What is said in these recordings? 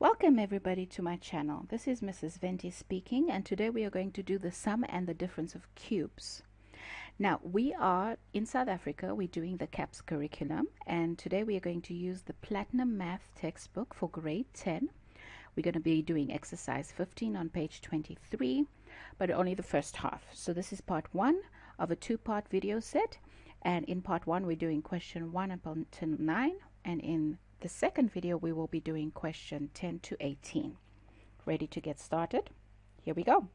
Welcome everybody to my channel. This is Mrs. Venti speaking, and today we are going to do the sum and the difference of cubes. Now we are in South Africa, we're doing the CAPS curriculum, and today we are going to use the Platinum Math textbook for grade 10. We're going to be doing exercise 15 on page 23, but only the first half. So this is part 1 of a two-part video set, and in part 1 we're doing question 1 up until 9, and in the second video we will be doing question 10 to 18. Ready to get started? Here we go.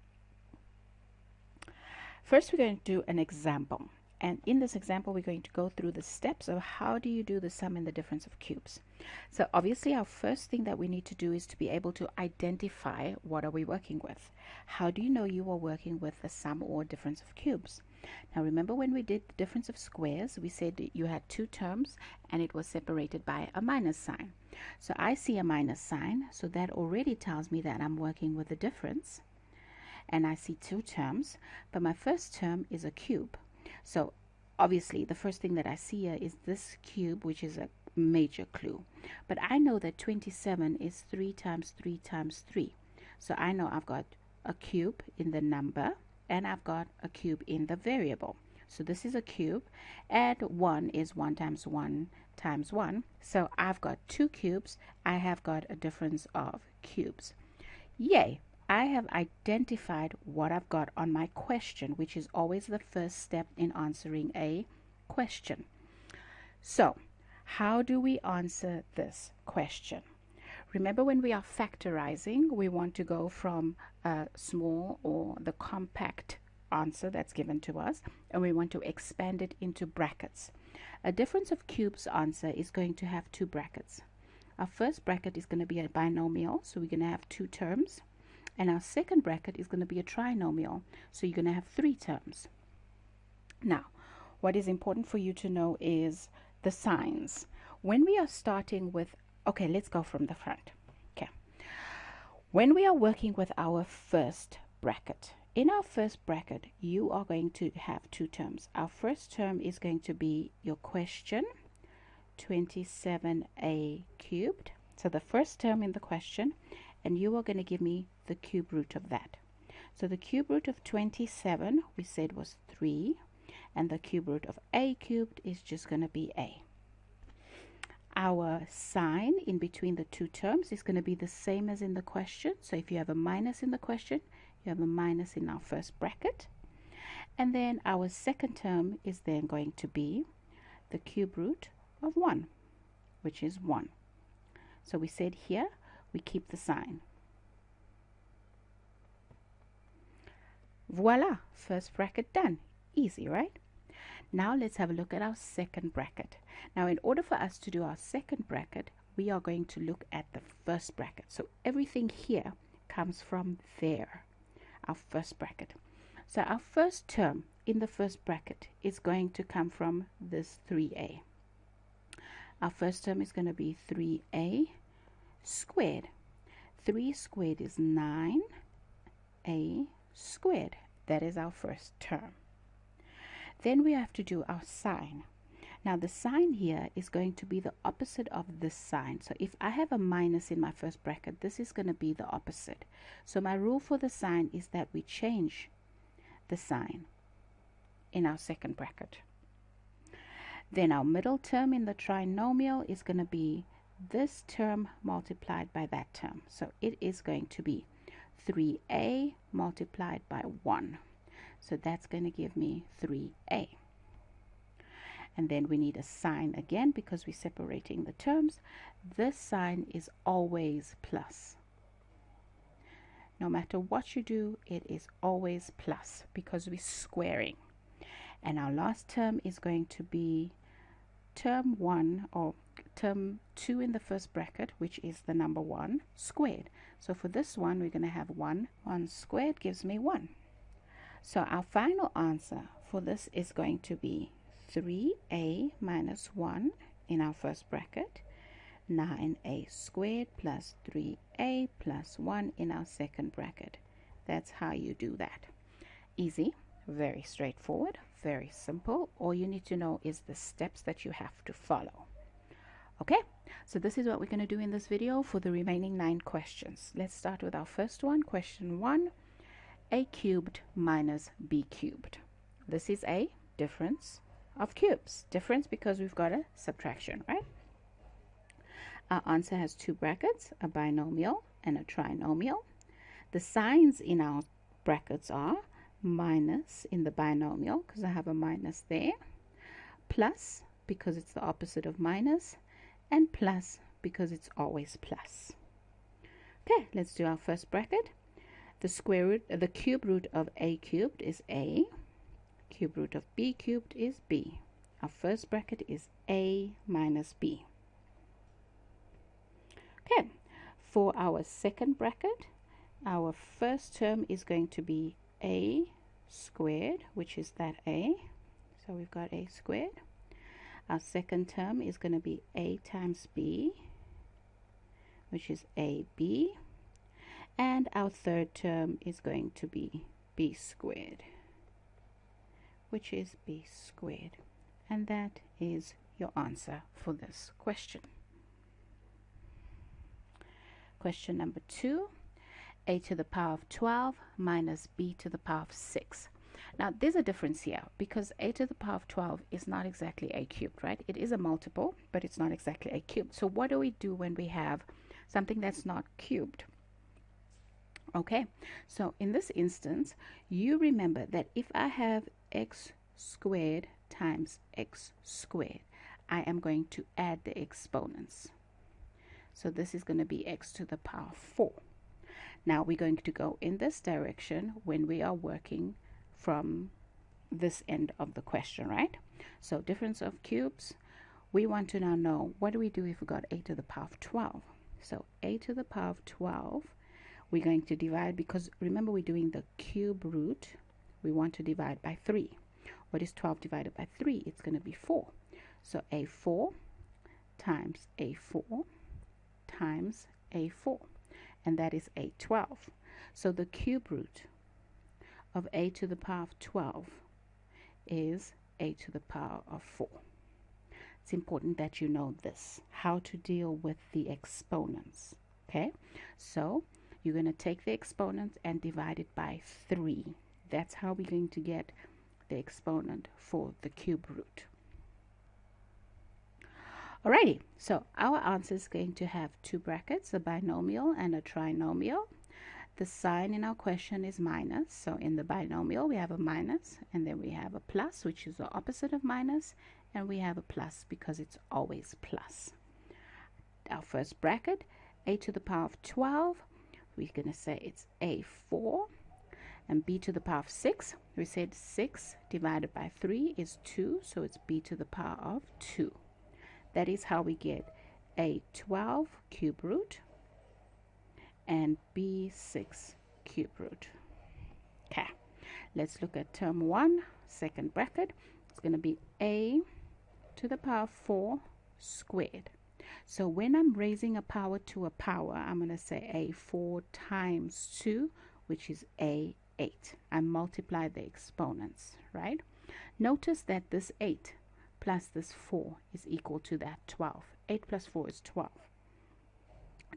First we're going to do an example, and in this example we're going to go through the steps of how do you do the sum and the difference of cubes. So obviously our first thing that we need to do is to be able to identify what are we working with. How do you know you are working with the sum or difference of cubes? Now remember when we did the difference of squares, we said you had two terms and it was separated by a minus sign. So I see a minus sign, so that already tells me that I'm working with the difference. And I see two terms, but my first term is a cube. So obviously the first thing that I see here is this cube, which is a major clue. But I know that 27 is 3 times 3 times 3. So I know I've got a cube in the number and I've got a cube in the variable. So this is a cube, and 1 is 1 times 1 times 1. So I've got two cubes. I have got a difference of cubes. Yay! I have identified what I've got on my question, which is always the first step in answering a question. So how do we answer this question? Remember, when we are factorizing, we want to go from a small or the compact answer that's given to us, and we want to expand it into brackets. A difference of cubes answer is going to have two brackets. Our first bracket is going to be a binomial, so we're going to have two terms. And our second bracket is going to be a trinomial, so you're going to have three terms. Now, what is important for you to know is the signs. When we are starting with, okay, let's go from the front. Okay. When we are working with our first bracket, in our first bracket, you are going to have two terms. Our first term is going to be your question, 27a cubed. So the first term in the question, and you are going to give me the cube root of that. So the cube root of 27 we said was 3, and the cube root of a cubed is just going to be a. Our sign in between the two terms is going to be the same as in the question. So if you have a minus in the question, you have a minus in our first bracket. And then our second term is then going to be the cube root of 1, which is 1. So we said here we keep the sign. Voila, first bracket done. Easy, right? Now let's have a look at our second bracket. Now in order for us to do our second bracket, we are going to look at the first bracket. So everything here comes from there, our first bracket. So our first term in the first bracket is going to come from this 3a. Our first term is going to be 3a squared. 3 squared is 9a squared. That is our first term. Then we have to do our sign. Now the sign here is going to be the opposite of this sign. So if I have a minus in my first bracket, this is going to be the opposite. So my rule for the sign is that we change the sign in our second bracket. Then our middle term in the trinomial is going to be this term multiplied by that term. So it is going to be 3a multiplied by 1. So that's going to give me 3a. And then we need a sign again because we're separating the terms. This sign is always plus. No matter what you do, it is always plus because we're squaring. And our last term is going to be term 1 or term 2 in the first bracket, which is the number 1 squared. So for this one, we're going to have 1 squared gives me 1. So our final answer for this is going to be 3a minus 1 in our first bracket, 9a squared plus 3a plus 1 in our second bracket. That's how you do that. Easy, very straightforward, very simple. All you need to know is the steps that you have to follow. Okay, So this is what we're going to do in this video for the remaining 9 questions. Let's start with our first one. Question 1, a cubed minus b cubed. This is a difference of cubes. Difference because we've got a subtraction, right? Our answer has 2 brackets, a binomial and a trinomial. The signs in our brackets are minus in the binomial because I have a minus there, plus because it's the opposite of minus, and plus because it's always plus. Okay, let's do our first bracket. The cube root of a cubed is a. Cube root of b cubed is b. Our first bracket is a minus b. Okay, for our second bracket, our first term is going to be a squared, which is that a. So we've got a squared. Our second term is going to be a times b, which is ab. And our third term is going to be b squared, which is b squared. And that is your answer for this question. Question number 2, a to the power of 12 minus b to the power of 6. Now, there's a difference here because a to the power of 12 is not exactly a cubed, right? It is a multiple, but it's not exactly a cubed. So what do we do when we have something that's not cubed? Okay, so in this instance, you remember that if I have x squared times x squared, I am going to add the exponents. So this is going to be x to the power 4. Now we're going to go in this direction when we are working from this end of the question, right? So difference of cubes, we want to now know what do we do if we got a to the power of 12. So a to the power of 12, we're going to divide, because remember we're doing the cube root, we want to divide by 3. What is 12 divided by 3? It's going to be 4. So a4 times a4 times a4, and that is a12. So the cube root of a to the power of 12 is a to the power of 4. It's important that you know this, how to deal with the exponents. Okay, so you're going to take the exponent and divide it by 3. That's how we're going to get the exponent for the cube root. Alrighty, so our answer is going to have 2 brackets, a binomial and a trinomial. The sign in our question is minus, so in the binomial we have a minus, and then we have a plus, which is the opposite of minus, and we have a plus because it's always plus. Our first bracket, a to the power of 12, we're going to say it's a4, and b to the power of 6, we said 6 divided by 3 is 2, so it's b to the power of 2. That is how we get a12 cube root and b6 cube root. Okay, let's look at term 1, second bracket. It's going to be a to the power of 4 squared. So when I'm raising a power to a power, I'm going to say a4 times 2, which is a8. I multiply the exponents, right? Notice that this 8 plus this 4 is equal to that 12. 8 plus 4 is 12,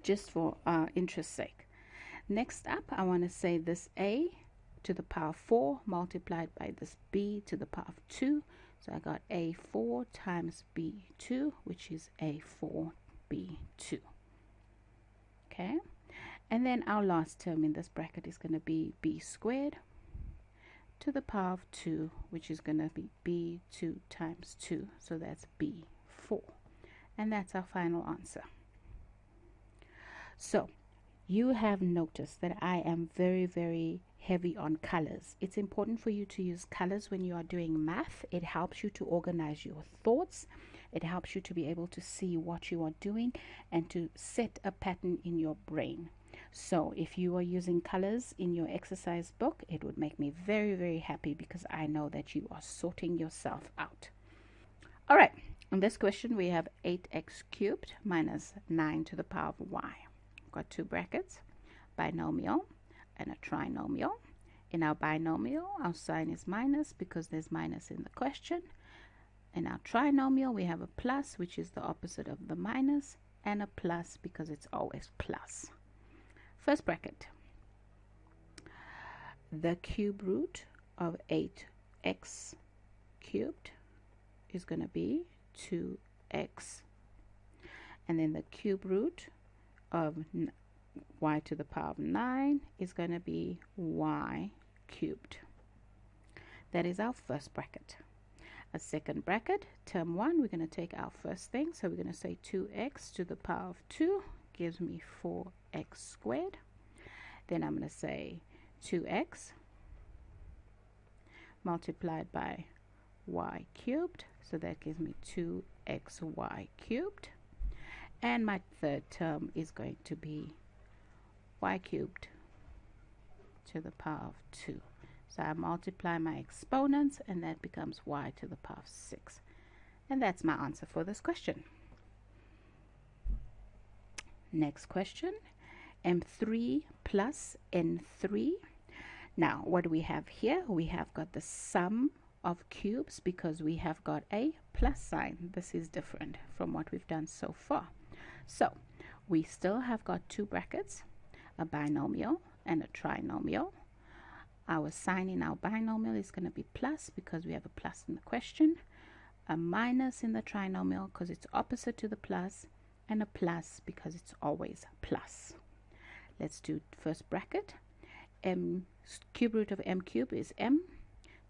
just for interest's sake. Next up, I want to say this a to the power of 4 multiplied by this b to the power of 2. So I got a4 times b2, which is a4b2. Okay, and then our last term in this bracket is going to be b squared to the power of 2, which is going to be b2 times 2, so that's b4, and that's our final answer. So you have noticed that I am very, very heavy on colors. It's important for you to use colors when you are doing math. It helps you to organize your thoughts. It helps you to be able to see what you are doing and to set a pattern in your brain. So if you are using colors in your exercise book, it would make me very, very happy because I know that you are sorting yourself out. All right, in this question we have 8x cubed minus 9 to the power of y. We've got 2 brackets, binomial and a trinomial. In our binomial, our sign is minus because there's minus in the question. In our trinomial, we have a plus, which is the opposite of the minus, and a plus because it's always plus. First bracket, the cube root of 8x cubed is going to be 2x, and then the cube root of y to the power of 9 is going to be y cubed. That is our first bracket. A second bracket, term 1, we're going to take our first thing, so we're going to say 2x to the power of 2 gives me 4x squared. Then I'm going to say 2x multiplied by y cubed, so that gives me 2xy cubed. And my third term is going to be y cubed to the power of 2. So I multiply my exponents, and that becomes y to the power of 6. And that's my answer for this question. Next question, m3 plus n3. Now, what do we have here? We have got the sum of cubes because we have got a plus sign. This is different from what we've done so far. So, we still have got two brackets, a binomial and a trinomial. Our sign in our binomial is going to be plus because we have a plus in the question, a minus in the trinomial because it's opposite to the plus, and a plus because it's always plus. Let's do first bracket. M cube root of m cubed is m,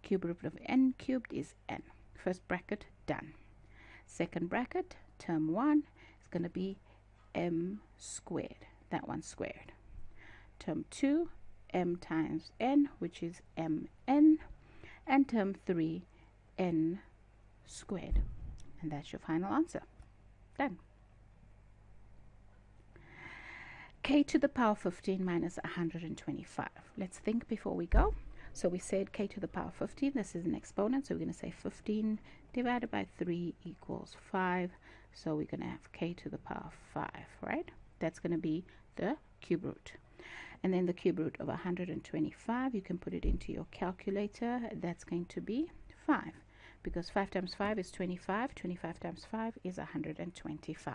cube root of n cubed is n. First bracket done. Second bracket, term 1 is going to be m squared, that one squared. Term 2, m times n, which is mn, and term 3, n squared. And that's your final answer. Done. K to the power 15 minus 125. Let's think before we go. So we said k to the power 15, this is an exponent, so we're going to say 15 divided by 3 equals 5. So we're going to have k to the power 5, right? That's going to be the cube root. And then the cube root of 125, you can put it into your calculator. That's going to be 5, because 5 times 5 is 25. 25 times 5 is 125.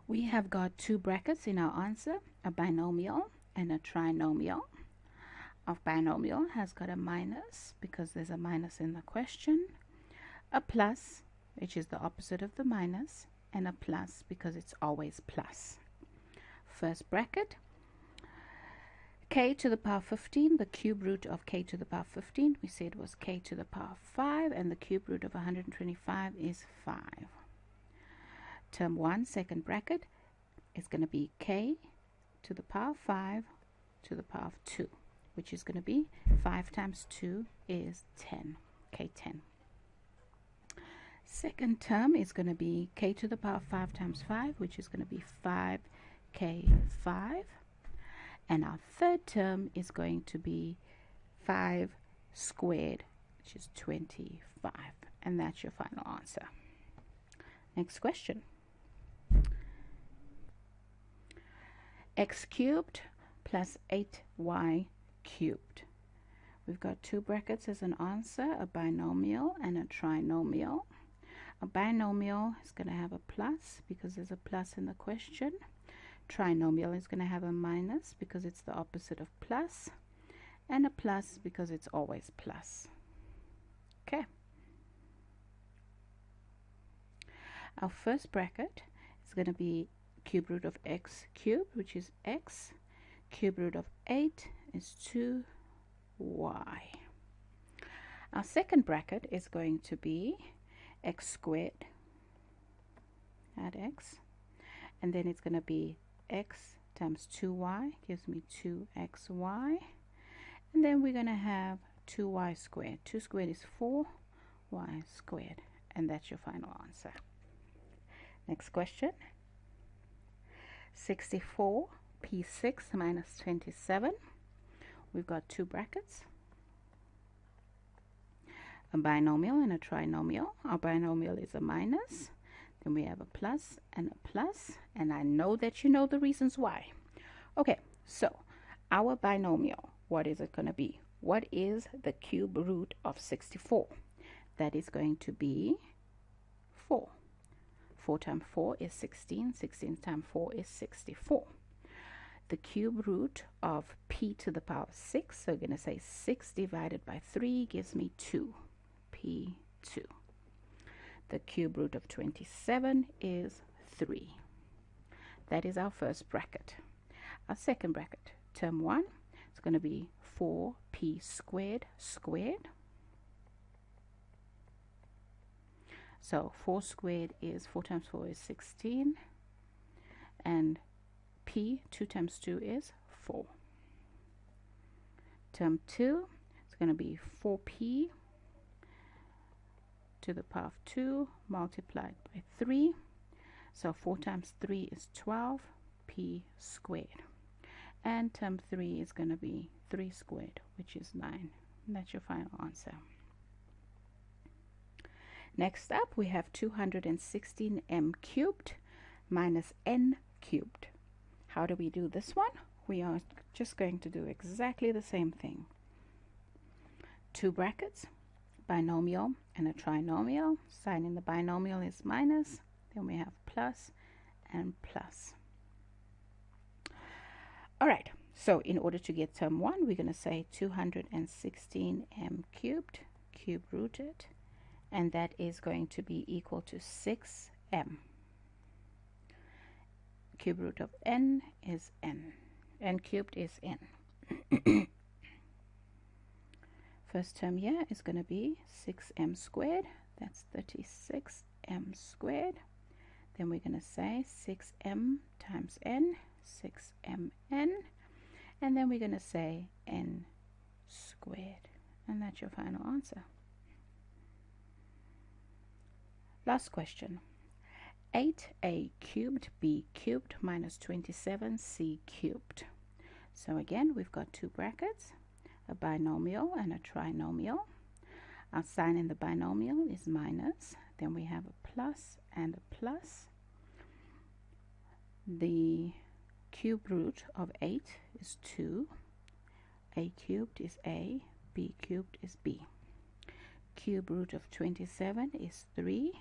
We have got two brackets in our answer, a binomial and a trinomial. Our binomial has got a minus because there's a minus in the question, a plus, which is the opposite of the minus, and a plus because it's always plus. First bracket, k to the power 15, the cube root of k to the power 15, we said was k to the power 5, and the cube root of 125 is 5. Term 1, second bracket, is going to be k to the power 5 to the power of 2, which is going to be 5 times 2 is 10, k10. Second term is going to be k to the power 5 times 5, which is going to be 5k5. And our third term is going to be 5 squared, which is 25. And that's your final answer. Next question. X cubed plus 8y cubed. We've got two brackets as an answer, a binomial and a trinomial. A binomial is going to have a plus because there's a plus in the question. Trinomial is going to have a minus because it's the opposite of plus, and a plus because it's always plus. Okay. Our first bracket is going to be cube root of x cubed, which is x. Cube root of 8 is 2y. Our second bracket is going to be x squared, add x, and then it's going to be x times 2y gives me 2xy, and then we're going to have 2y squared. 2 squared is 4y squared, and that's your final answer. Next question. 64 p6 minus 27. We've got two brackets, a binomial and a trinomial. Our binomial is a minus, then we have a plus, and I know that you know the reasons why. Okay, so our binomial, what is it going to be? What is the cube root of 64? That is going to be 4. 4 times 4 is 16. 16 times 4 is 64. The cube root of p to the power of 6, so we're going to say 6 divided by 3 gives me 2, p2. The cube root of 27 is 3. That is our first bracket. Our second bracket, term 1, is going to be 4p squared squared. So 4 squared is 4 times 4 is 16, and p, 2 times 2 is 4. Term 2 is going to be 4p to the power of 2 multiplied by 3. So 4 times 3 is 12, p squared. And term 3 is going to be 3 squared, which is 9. And that's your final answer. Next up, we have 216m cubed minus n cubed. How do we do this one? We are just going to do exactly the same thing. Two brackets, binomial and a trinomial. Sign in the binomial is minus. Then we have plus and plus. All right, so in order to get term 1, we're going to say 216m cubed, cube rooted, and that is going to be equal to 6m. Cube root of n is n. N cubed is n. First term here is going to be 6m squared. That's 36m squared. Then we're going to say 6m times n, 6mn. And then we're going to say n squared. And that's your final answer. Last question. 8a cubed b cubed minus 27c cubed. So again, we've got two brackets, a binomial and a trinomial. Our sign in the binomial is minus. Then we have a plus and a plus. The cube root of 8 is 2. A cubed is a, b cubed is b. Cube root of 27 is 3,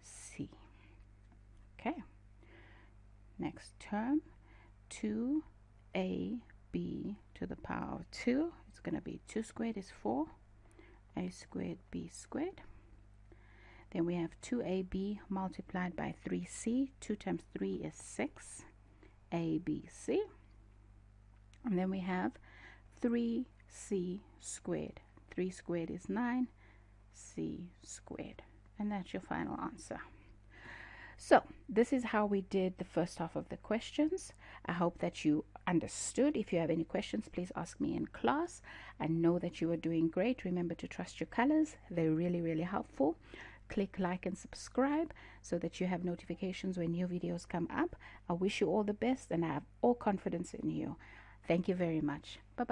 c. Okay, next term, 2ab to the power of 2. It's going to be 2 squared is 4, a squared b squared. Then we have 2ab multiplied by 3c. 2 times 3 is 6, abc. And then we have 3c squared. 3 squared is 9, c squared. And that's your final answer. So this is how we did the first half of the questions. I hope that you understood. If you have any questions, please ask me in class. I know that you are doing great. Remember to trust your colors. They're really, really helpful. Click like and subscribe so that you have notifications when new videos come up. I wish you all the best and I have all confidence in you. Thank you very much. Bye-bye.